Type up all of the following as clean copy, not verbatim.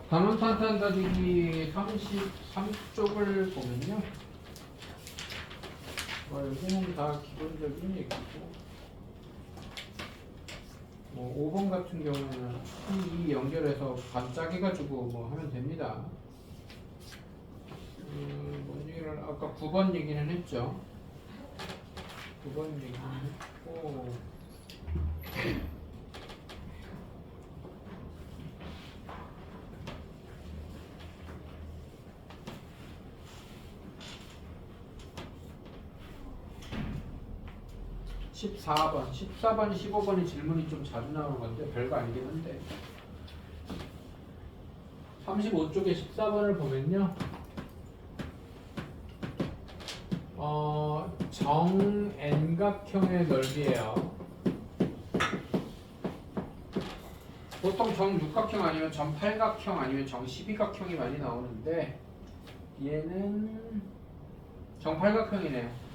단원탄탄 다지기 33쪽을 보면요. 여기는 다 기본적인 얘기고, 뭐 5번 같은 경우는 이 연결해서 반짝해가지고 뭐 하면 됩니다. 뭔 얘기를 아까 9번 얘기는 했죠. 9번 얘기는 했고, 14번, 15번이 질문이 좀 자주 나오는 건데 별거 아니긴 한데 35쪽에 14번을 보면요. 정N각형의 넓이에요. 보통 정육각형 아니면 정팔각형 아니면 정십이각형이 많이 나오는데 얘는 정팔각형이네요.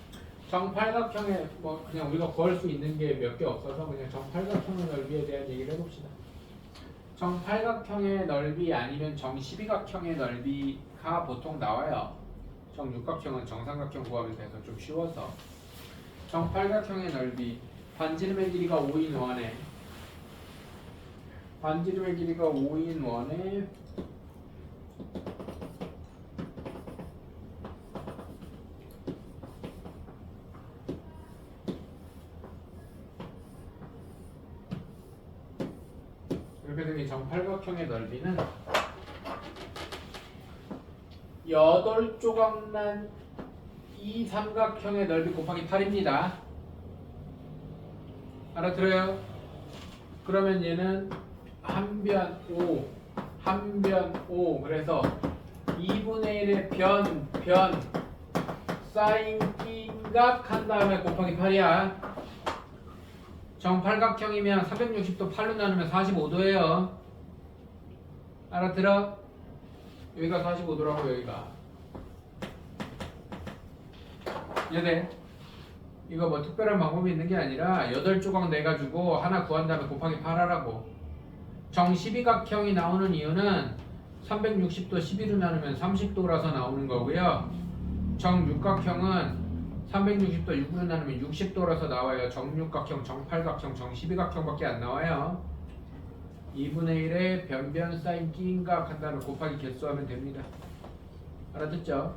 정팔각형에 뭐 그냥 우리가 구할 수 있는 게 몇 개 없어서 그냥 정팔각형의 넓이에 대한 얘기를 해봅시다. 정팔각형의 넓이 아니면 정십이각형의 넓이가 보통 나와요. 정육각형은 정삼각형 구하면 돼서 좀 쉬워서. 정팔각형의 넓이, 반지름의 길이가 5인 원에 반지름의 길이가 5인 원에 이렇게 되면 정팔각형의 넓이는 8조각난 이 삼각형의 넓이 곱하기 8입니다. 알아들어요? 그러면 얘는 한변 5, 한변 5. 그래서 2분의 1의 변 사인 끼각 한 다음에 곱하기 8이야. 정팔각형이면 360도 8로 나누면 45도예요. 알아들어? 여기가 45도라고 여기가. 얘네 이거 뭐 특별한 방법이 있는 게 아니라 8조각 내가지고 하나 구한 다음에 곱하기 8 하라고. 정십이각형이 나오는 이유는 360도 12로 나누면 30도라서 나오는 거고요. 정육각형은 360도 6으로 나누면 60도라서 나와요. 정육각형, 정팔각형, 정십이각형밖에 안 나와요. 2분의 1에 변변 사인 끼인각 한 다음에 곱하기 개수하면 됩니다. 알아듣죠?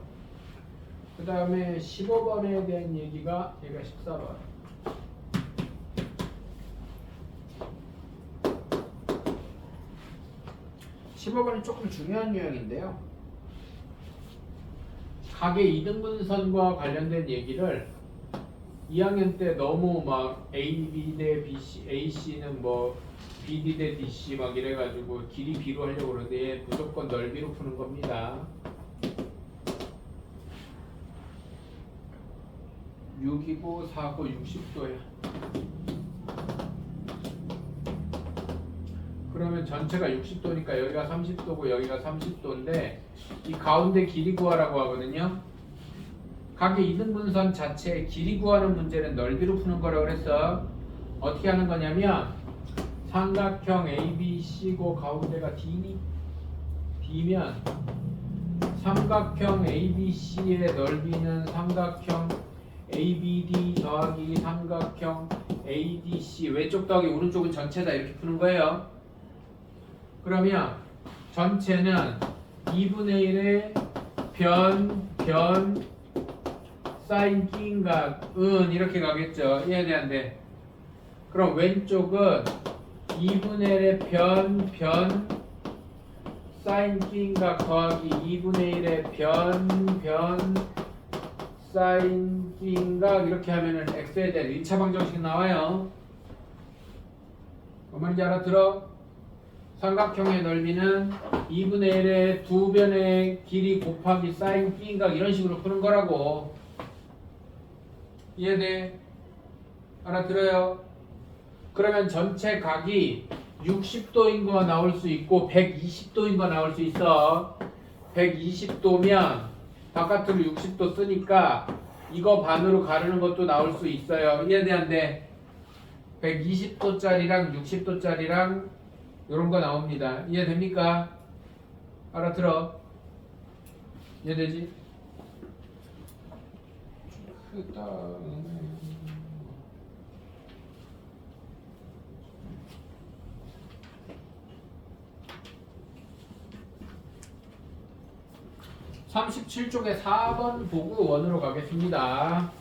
그 다음에 15번에 대한 얘기가 얘가 14번. 15번은 조금 중요한 유형인데요. 각의 이등분선과 관련된 얘기를 2학년 때 너무 막 AB 대 BC, AC는 뭐 BD 대 DC 막 이래가지고 길이 B로 하려고 그러는데 무조건 넓이로 푸는 겁니다. 6이고 4고 60도야. 그러면 전체가 60도니까 여기가 30도고 여기가 30도인데 이 가운데 길이 구하라고 하거든요. 각의 이등분선 자체의 길이 구하는 문제는 넓이로 푸는 거라고 그랬어. 어떻게 하는 거냐면 삼각형 ABC고 가운데가 D니? D면 삼각형 ABC의 넓이는 삼각형 ABD 더하기 삼각형 ADC 왼쪽 더하기 오른쪽은 전체다 이렇게 푸는 거예요. 그러면 전체는 2분의 1의 변 사인 끼인각은 이렇게 가겠죠. 이해되는데 그럼 왼쪽은 2분의 1의 변 사인 끼인각 더하기 2분의 1의 변 사인 끼인각 이렇게 하면은 x에 대한 1차 방정식 나와요. 뭔 말인지 알아들어? 삼각형의 넓이는 2분의 1의 두 변의 길이 곱하기 사인 끼인각 이런 식으로 푸는 거라고. 이해돼? 알아들어요? 그러면 전체 각이 60도인 거 나올 수 있고 120도인 거 나올 수 있어. 120도면 바깥으로 60도 쓰니까 이거 반으로 가르는 것도 나올 수 있어요. 이해돼안돼? 120도짜리랑 60도짜리랑 이런 거 나옵니다. 이해됩니까? 알아들어? 이해되지? 크다. 37쪽에 4번 보고 원으로 가겠습니다.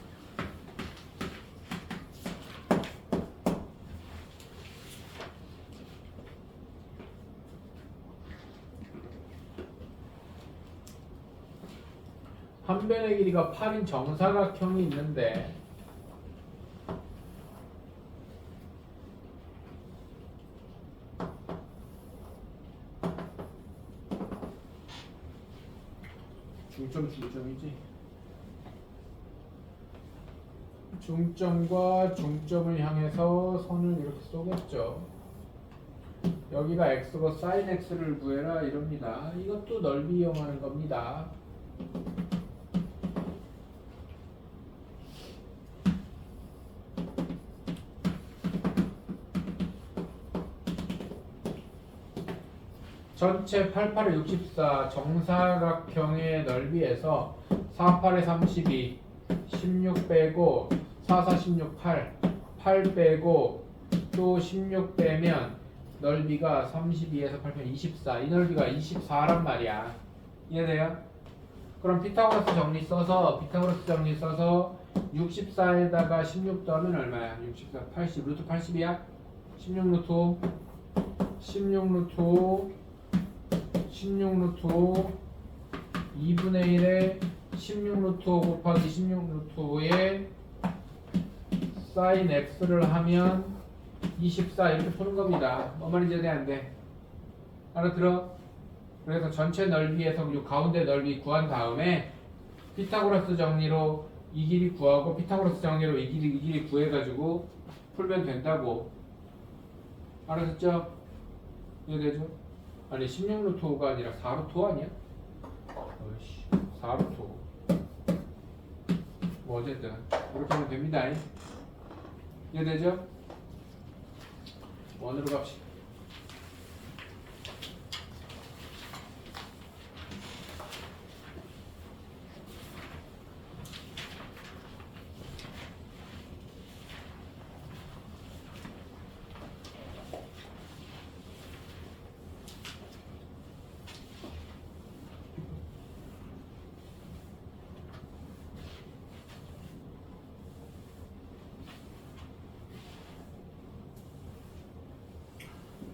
한 변의 길이가 8인 정사각형이 있는데 중점이지. 중점과 중점을 향해서 선을 이렇게 쏘겠죠. 여기가 x고 sin x를 구해라 이럽니다. 이것도 넓이 이용하는 겁니다. 전체 88에 64 정사각형의 넓이에서 48에 32 16 빼고 44 16 8 빼고 또 16 빼면 넓이가 32에서 8편 24 이 넓이가 24란 말이야. 이해돼요? 그럼 피타고라스 정리 써서 64에다가 16 더하면 얼마야? 64 80 루트 80이야? 16 루트 5 16 루트 5 16 루트 5 2분의 1에 16 루트 5 곱하기 16 루트 5에 sin x를 하면 24 이렇게 푸는 겁니다. 뭔 말인지 이해 안 돼? 알아들어? 그래서 전체 넓이에서 이 가운데 넓이 구한 다음에 피타고라스 정리로 이 길이 구하고 피타고라스 정리로 이 길이 구해가지고 풀면 된다고. 알았죠? 이해되죠? 아니 16 루트 5가 아니라 4 루트 5 아니야? 어이씨 4 루트 5 뭐 어쨌든 이렇게 하면 됩니다. 이해되죠? 원으로 갑시다.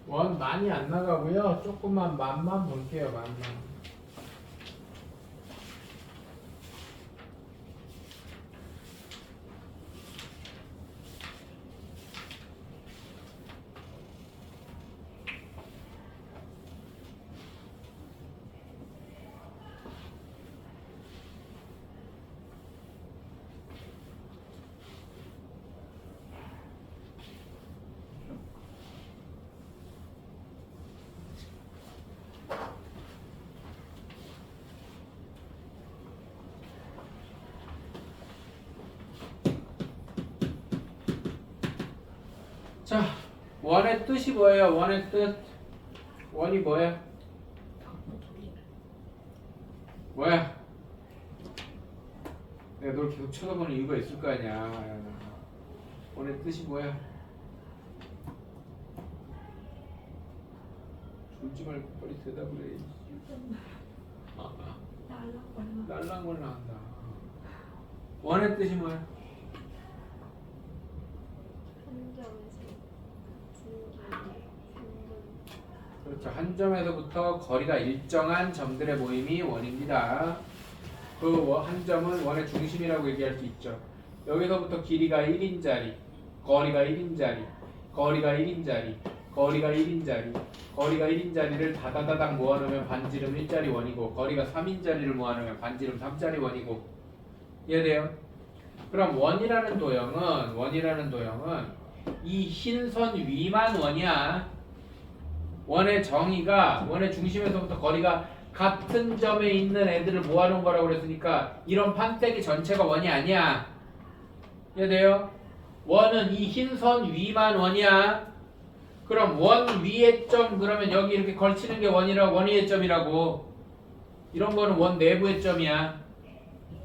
원 많이 안 나가고요. 조금만 만만 볼게요. 만만. 자, 원의 뜻이 뭐예요? 원의 뜻. 원이 뭐야? 뭐야? 내가 널 계속 쳐다보는 이유가 있을 거 아니야. 원의 뜻이 뭐야? 졸지 말고 빨리 대답을 해. 날랑말랑 한다. 원의 뜻이 뭐야? 그렇죠. 한 점에서부터 거리가 일정한 점들의 모임이 원입니다. 그 한 점은 원의 중심이라고 얘기할 수 있죠. 여기서부터 길이가 1인자리, 거리가 1인자리, 거리가 1인자리, 거리가 1인자리, 거리가 1인자리를 다다다닥 모아놓으면 반지름 1자리 원이고 거리가 3인자리를 모아놓으면 반지름 3자리 원이고. 이해돼요? 그럼 원이라는 도형은 이 흰 선 위만 원이야. 원의 정의가 원의 중심에서부터 거리가 같은 점에 있는 애들을 모아놓은 거라고 그랬으니까 이런 판때기 전체가 원이 아니야. 이해돼요? 원은 이 흰 선 위만 원이야. 그럼 원 위의 점 그러면 여기 이렇게 걸치는 게 원이라고, 원 위의 점이라고. 이런 거는 원 내부의 점이야.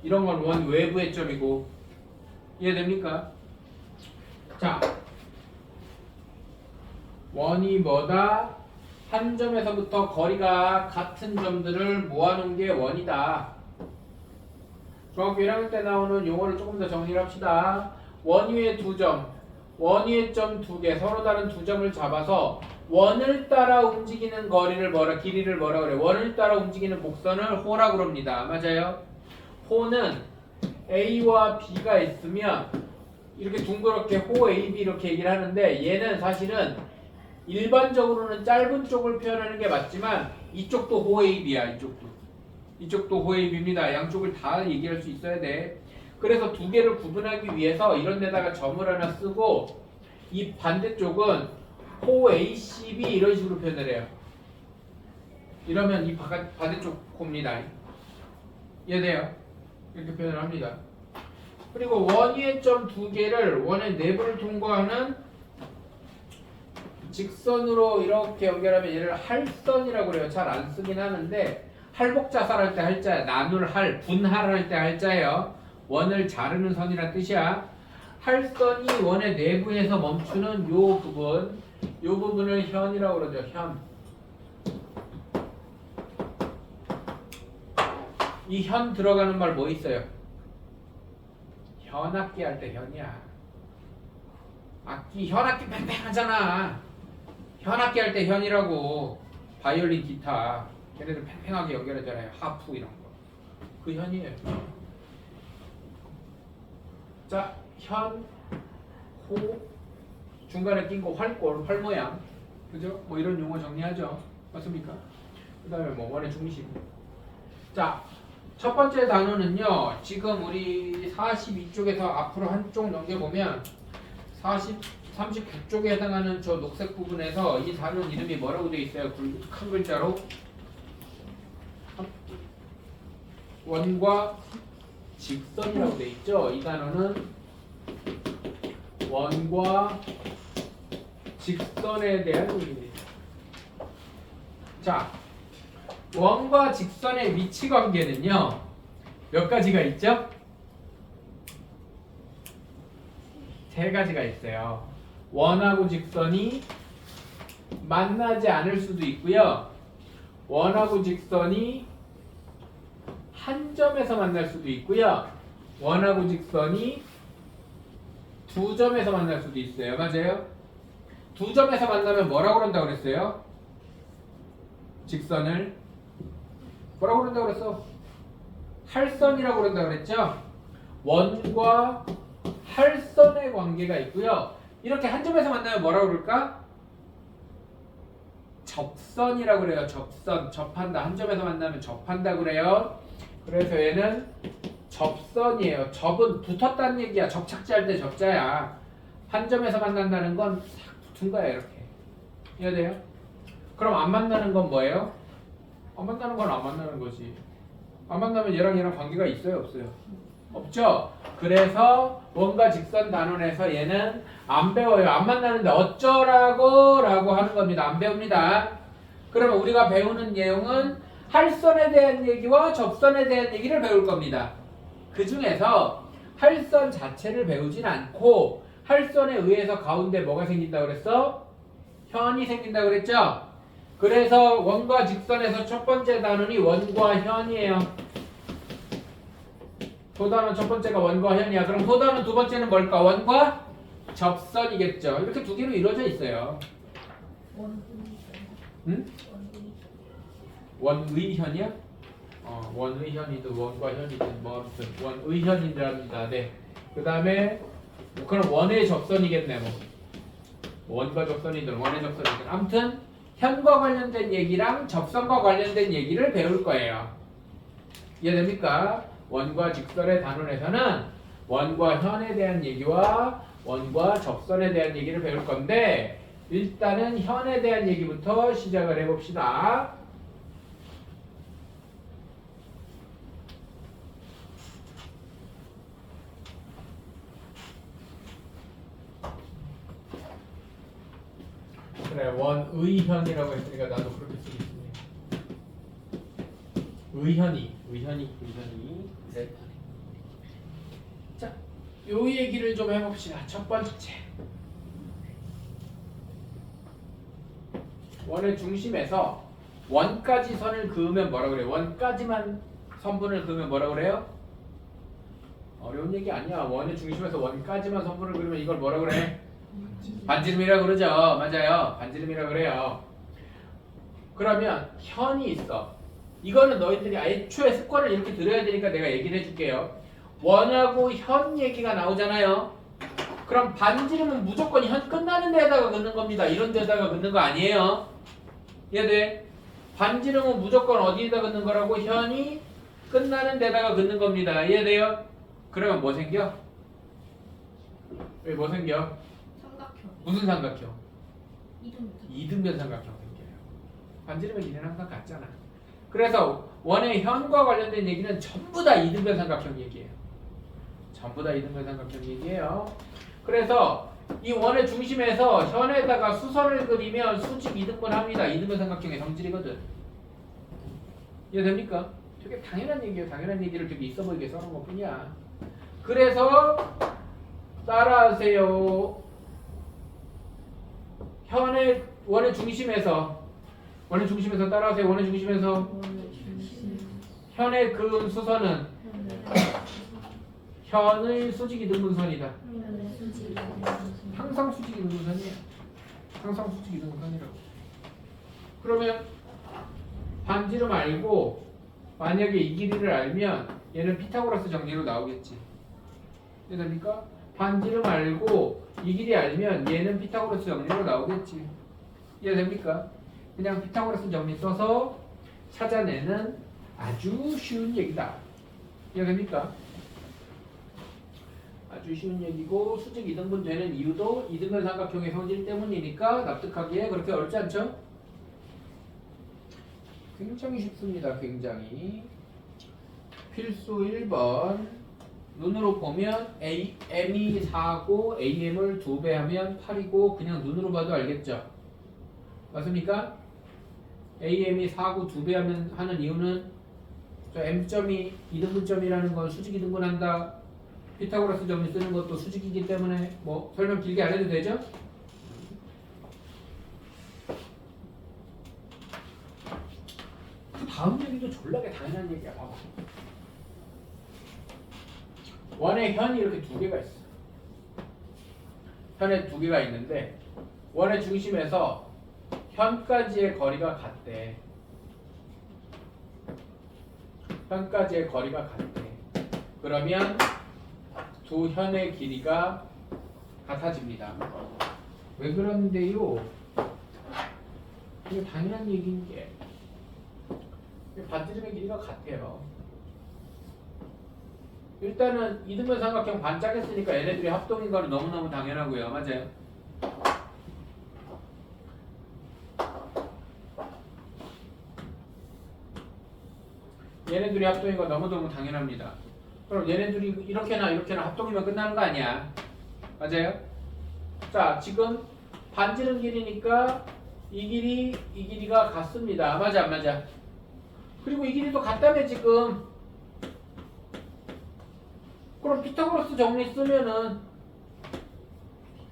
이런 건 원 외부의 점이고. 이해됩니까? 자, 원이 뭐다? 한 점에서부터 거리가 같은 점들을 모아놓은 게 원이다. 중학교 1학년 때 나오는 용어를 조금 더 정리를 합시다. 원위의 두 점, 원위의 점 두 개, 서로 다른 두 점을 잡아서 원을 따라 움직이는 거리를 길이를 뭐라 그래? 원을 따라 움직이는 곡선을 호라고 그럽니다. 맞아요? 호는 A와 B가 있으면 이렇게 둥그렇게 호 AB 이렇게 얘기를 하는데, 얘는 사실은 일반적으로는 짧은 쪽을 표현하는 게 맞지만 이쪽도 호 AB야. 이쪽도 호 AB입니다. 양쪽을 다 얘기할 수 있어야 돼. 그래서 두 개를 구분하기 위해서 이런 데다가 점을 하나 쓰고, 이 반대쪽은 호 ACB 이런 식으로 표현을 해요. 이러면 이 반대쪽 호입니다. 이해돼요? 이렇게 표현을 합니다. 그리고 원위의 점 두 개를 원의 내부를 통과하는 직선으로 이렇게 연결하면 얘를 할선이라고 그래요. 잘 안 쓰긴 하는데, 할복자살 할 때 할자야. 나눌 할, 분할할 때 할자예요. 원을 자르는 선이란 뜻이야. 할선이 원의 내부에서 멈추는 요 부분을 현이라고 그러죠. 현. 이 현 들어가는 말 뭐 있어요? 현악기 할 때 현이야. 현악기 팽팽하잖아. 현악기 할 때 현이라고. 바이올린, 기타 걔네들 팽팽하게 연결하잖아요. 하프 이런 거. 그 현이에요. 자, 현, 호, 중간에 낀 거 활골, 활 모양. 그죠? 뭐 이런 용어 정리하죠. 맞습니까? 그 다음에 뭐 원의 중심. 자, 첫 번째 단어는요. 지금 우리 42쪽에서 앞으로 한쪽 넘겨보면 39쪽에 해당하는 저 녹색 부분에서 이 단어 이름이 뭐라고 되어 있어요? 큰 글자로 원과 직선이라고 되어 있죠. 이 단어는 원과 직선에 대한 의미입니다. 자, 원과 직선의 위치 관계는요. 몇 가지가 있죠? 세 가지가 있어요. 원하고 직선이 만나지 않을 수도 있고요. 원하고 직선이 한 점에서 만날 수도 있고요. 원하고 직선이 두 점에서 만날 수도 있어요. 맞아요? 두 점에서 만나면 뭐라고 그런다고 그랬어요? 직선을 뭐라고 그런다고 그랬어? 할선이라고 그런다고 그랬죠? 원과 할선의 관계가 있고요. 이렇게 한 점에서 만나면 뭐라고 그럴까? 접선이라고 그래요. 접선, 접한다. 한 점에서 만나면 접한다 그래요. 그래서 얘는 접선이에요. 접은 붙었다는 얘기야. 접착제할 때 접자야. 한 점에서 만난다는 건 싹 붙은 거야. 이렇게. 이해돼요? 그럼 안 만나는 건 뭐예요? 안 만나는 건 안 만나는 거지. 안 만나면 얘랑 관계가 있어요? 없어요? 없죠? 그래서 원과 직선 단원에서 얘는 안 배워요. 안 만나는데 어쩌라고? 라고 하는 겁니다. 안 배웁니다. 그러면 우리가 배우는 내용은 할선에 대한 얘기와 접선에 대한 얘기를 배울 겁니다. 그 중에서 할선 자체를 배우진 않고 할선에 의해서 가운데 뭐가 생긴다고 그랬어? 현이 생긴다고 그랬죠? 그래서 원과 직선에서 첫 번째 단원이 원과 현이에요. 소단원 첫 번째가 원과 현이야. 그럼 소단원 두 번째는 뭘까? 원과 접선이겠죠. 이렇게 두 개로 이루어져 있어요. 응? 원의현이야? 원의현이든 원과 현이든 뭐 아무튼 원의현이랍니다. 네. 그 다음에 뭐 그럼 원의 접선이겠네. 뭐 원과 접선이든 원의 접선이든 아무튼 현과 관련된 얘기랑 접선과 관련된 얘기를 배울 거예요. 이해됩니까? 원과 직선의 단원에서는 원과 현에 대한 얘기와 원과 접선에 대한 얘기를 배울 건데, 일단은 현에 대한 얘기부터 시작을 해봅시다. 그래, 원의현이라고 했으니까 나도 그렇게 쓰겠습니다. 의현이. 네. 자, 요 얘기를 좀 해봅시다. 첫 번째, 원의 중심에서 원까지 선을 그으면 뭐라 그래요? 원까지만 선분을 그으면 뭐라 그래요? 어려운 얘기 아니야. 원의 중심에서 원까지만 선분을 그으면 이걸 뭐라 그래? 반지름이라 그러죠. 맞아요. 반지름이라 그래요. 그러면 현이 있어. 이거는 너희들이 애초에 습관을 이렇게 들어야 되니까 내가 얘기를 해줄게요. 원하고 현 얘기가 나오잖아요. 그럼 반지름은 무조건 현 끝나는 데다가 긋는 겁니다. 이런 데다가 긋는 거 아니에요. 이해돼? 반지름은 무조건 어디에다 긋는 거라고? 현이 끝나는 데다가 긋는 겁니다. 이해돼요? 그러면 뭐 생겨? 왜 뭐 생겨? 삼각형. 무슨 삼각형? 이등변. 이등변 삼각형 생겨요. 반지름의 길이는 항상 같잖아. 그래서 원의 현과 관련된 얘기는 전부 다 이등변 삼각형 얘기예요. 전부 다 이등변 삼각형 얘기예요. 그래서 이 원의 중심에서 현에다가 수선을 그리면 수직 이등분 합니다. 이등변 삼각형의 성질이거든. 이해됩니까? 되게 당연한 얘기예요. 당연한 얘기를 되게 있어 보이게 써놓은 것 뿐이야. 그래서 따라하세요. 현의 원의 중심에서 따라하세요. 원의 중심에서 현의 그은 수선은 현의 수직 이등분선이다. 항상 수직 이등분선이에요. 항상 수직 이등분선이라고. 그러면 반지름 알고 만약에 이 길이를 알면 얘는 피타고라스 정리로 나오겠지. 이해됩니까? 반지름 알고 이 길이 알면 얘는 피타고라스 정리로 나오겠지. 이해됩니까? 그냥 피타고라스 정리 써서 찾아내는 아주 쉬운 얘기다. 이해됩니까? 아주 쉬운 얘기고 수직 이등분 되는 이유도 이등변 삼각형의 성질 때문이니까 납득하기에 그렇게 어렵지 않죠? 굉장히 쉽습니다. 굉장히. 필수 1번. 눈으로 보면 AM이 4고 AM을 2배 하면 8이고 그냥 눈으로 봐도 알겠죠? 맞습니까? AM이 4고 2배 하는 이유는 저 M점이 이등분점이라는 건 수직 이등분한다. 피타고라스 정리 쓰는 것도 수직이기 때문에 뭐 설명 길게 안 해도 되죠? 그 다음 얘기도 졸라게 당연한 얘기야. 봐봐. 원의 현이 이렇게 두 개가 있어. 현에 두 개가 있는데 원의 중심에서 현까지의 거리가 같대. 현까지의 거리가 같대. 그러면 두 현의 길이가 같아집니다. 왜 그런데요? 이게 당연한 얘기인 게 반지름의 길이가 같아요. 일단은 이등변 삼각형 반짝했으니까 얘네들이 합동인 거는 너무너무 당연하고요. 맞아요? 얘네들이 합동인 건 너무너무 당연합니다. 그럼 얘네들이 이렇게나 이렇게나 합동이면 끝나는 거 아니야. 맞아요? 자, 지금 반지름 길이니까 이 길이가 같습니다. 맞아 안 맞아? 그리고 이 길이도 같다며 지금. 그럼 피타고라스 정리 쓰면은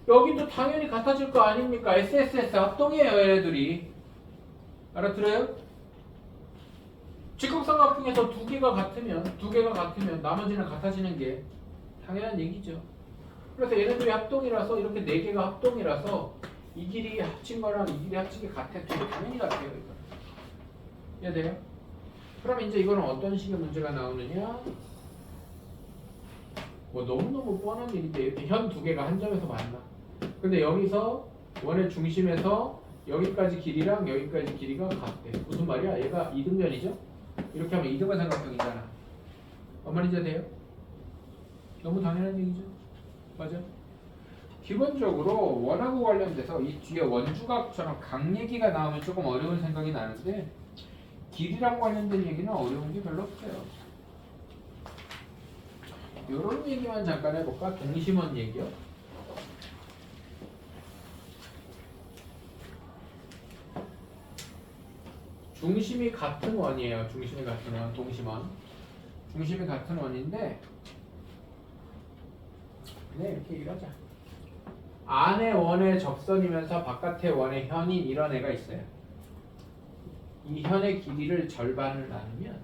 여기도 당연히 같아질 거 아닙니까? SSS 합동이에요 얘네들이. 알아들어요? 직각삼각형에서 두 개가 같으면 나머지는 같아지는 게 당연한 얘기죠. 그래서 얘네들이 합동이라서 이렇게 네 개가 합동이라서 이 길이 합친 거랑 이 길이 합친 게 같아. 두 개 당연히 같아요. 이거. 이해돼요? 그럼 이제 이거는 어떤 식의 문제가 나오느냐? 뭐 너무너무 뻔한 일인데 이렇게 현 두 개가 한 점에서 만나. 근데 여기서 원의 중심에서 여기까지 길이랑 여기까지 길이가 같대. 무슨 말이야? 얘가 이등변이죠? 이렇게 하면 이등변 삼각형이잖아. 뭔 말인지 돼요? 너무 당연한 얘기죠? 맞아? 기본적으로 원하고 관련돼서 이 뒤에 원주각처럼 각 얘기가 나오면 조금 어려운 생각이 나는데 길이랑 관련된 얘기는 어려운 게 별로 없어요. 요런 얘기만 잠깐 해볼까? 동심원 얘기요. 중심이 같은 원이에요. 중심이 같은 원, 동심원. 중심이 같은 원인데 그냥 이렇게 얘기하자. 안의 원의 접선이면서 바깥의 원의 현인 이런 애가 있어요. 이 현의 길이를 절반을 나누면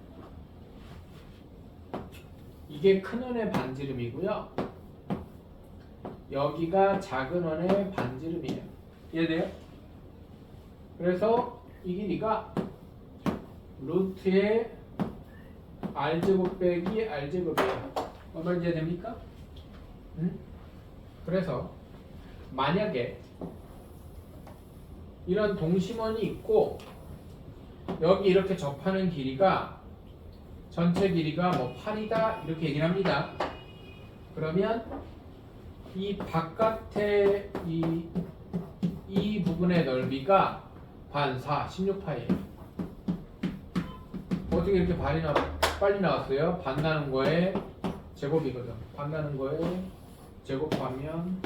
이게 큰 원의 반지름이고요. 여기가 작은 원의 반지름이에요. 이해돼요? 그래서 이 길이가 루트의 r제곱 빼기 r제곱이에요. 얼마 이해됩니까? 응? 그래서 만약에 이런 동심원이 있고 여기 이렇게 접하는 길이가 전체 길이가 뭐 8이다 이렇게 얘기를 합니다. 그러면 이 바깥의 이 부분의 넓이가 반 16파이예요. 어떻게 이렇게 빨리 나왔어요? 반 나눈 거에 제곱이거든. 반 나눈 거에 제곱하면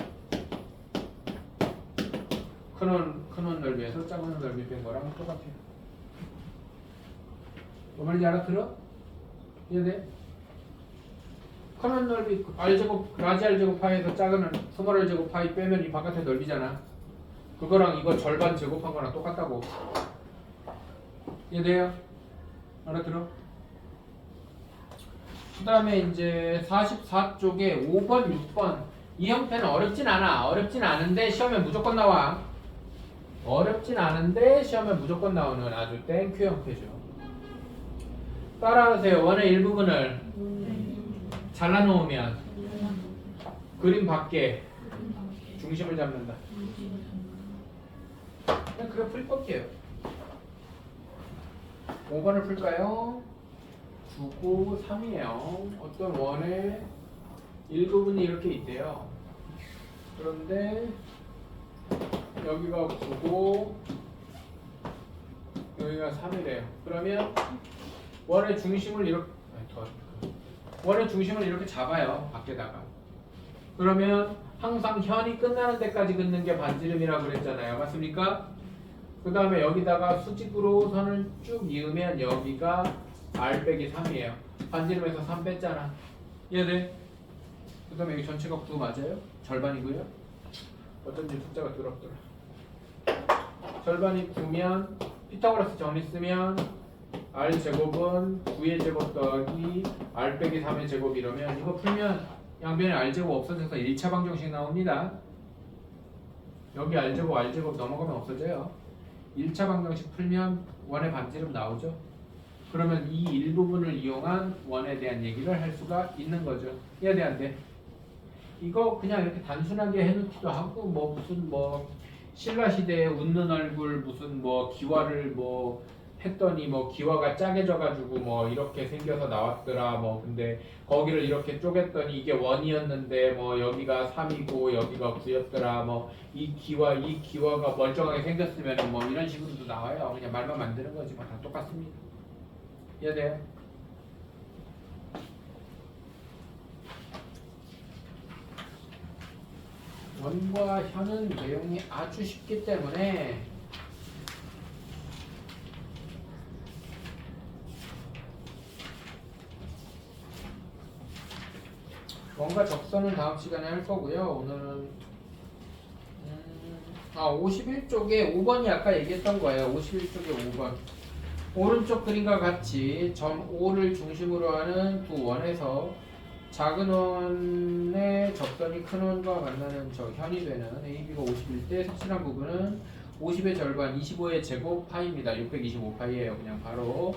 큰 원 넓이에서 작은 원 넓이 뺀 거랑 똑같아요. 뭐 말인지 알아들어? 이해돼? 큰 원 넓이 r제곱 라지 r제곱 파이에서 작은 원 스몰 r제곱 파이 빼면 이 바깥의 넓이잖아. 그거랑 이거 절반 제곱한 거랑 똑같다고. 이해돼요? 알아들어? 그 다음에 이제 44쪽에 5번, 6번 이 형태는 어렵진 않아. 어렵진 않은데 시험에 무조건 나와. 어렵진 않은데 시험에 무조건 나오는 아주 땡큐 형태죠. 따라하세요. 원의 일부분을 잘라놓으면 그림 밖에 중심을 잡는다. 그냥 그래 풀 볼게요. 5번을 풀까요? 9고 3이에요. 어떤 원의 일부분이 이렇게 있대요. 그런데 여기가 9고 여기가 3이래요. 그러면 원의 중심을 이렇게 잡아요. 밖에다가. 그러면 항상 현이 끝나는 데까지 긋는 게 반지름이라고 그랬잖아요. 맞습니까? 그 다음에 여기다가 수직으로 선을 쭉 이으면 여기가 r 빼기 3이에요. 반지름에서 3 뺐잖아. 이해돼? 그 다음에 여기 전체가 9 맞아요? 절반이고요. 어쩐지 숫자가 더럽더라. 절반이 9면 피타고라스 정리 쓰면 r 제곱은 9의 제곱 더하기 r 빼기 3의 제곱 이러면 이거 풀면 양변에 r 제곱 없어져서 1차 방정식 나옵니다. 여기 r 제곱 넘어가면 없어져요. 1차 방정식 풀면 원의 반지름 나오죠. 그러면 이 일부분을 이용한 원에 대한 얘기를 할 수가 있는 거죠. 이해돼 안 돼? 이거 그냥 이렇게 단순하게 해놓기도 하고 뭐 무슨 뭐 신라 시대에 웃는 얼굴 무슨 뭐 기와를 뭐 했더니 뭐 기와가 짜게져 가지고 뭐 이렇게 생겨서 나왔더라 뭐 근데 거기를 이렇게 쪼갰더니 이게 원이었는데 뭐 여기가 3이고 여기가 9였더라 뭐 이 기와가 멀쩡하게 생겼으면 뭐 이런 식으로도 나와요. 그냥 말만 만드는 거지 뭐 다 똑같습니다. 이해돼요? 원과 현은 내용이 아주 쉽기 때문에 원과 적선은 다음 시간에 할 거고요. 오늘은 51쪽에 5번이 아까 얘기했던 거예요. 51쪽에 5번 오른쪽 그림과 같이 점 O를 중심으로 하는 두 원에서 작은 원의 접선이 큰 원과 만나는 저 현이 되는 AB가 51대 색칠한 부분은 50의 절반 25의 제곱 파이입니다. 625파이예요. 그냥 바로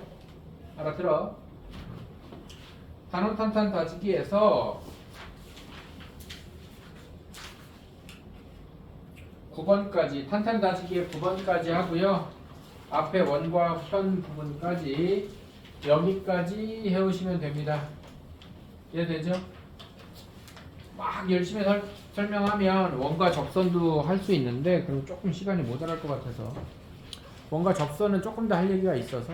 알아들어. 단원탄탄 다지기에서 9번까지 탄탄 다지기에 9번까지 하고요. 앞에 원과 현 부분까지 여기까지 해오시면 됩니다. 이해되죠? 막 열심히 설명하면 원과 접선도 할 수 있는데 그럼 조금 시간이 모자랄 것 같아서 원과 접선은 조금 더 할 얘기가 있어서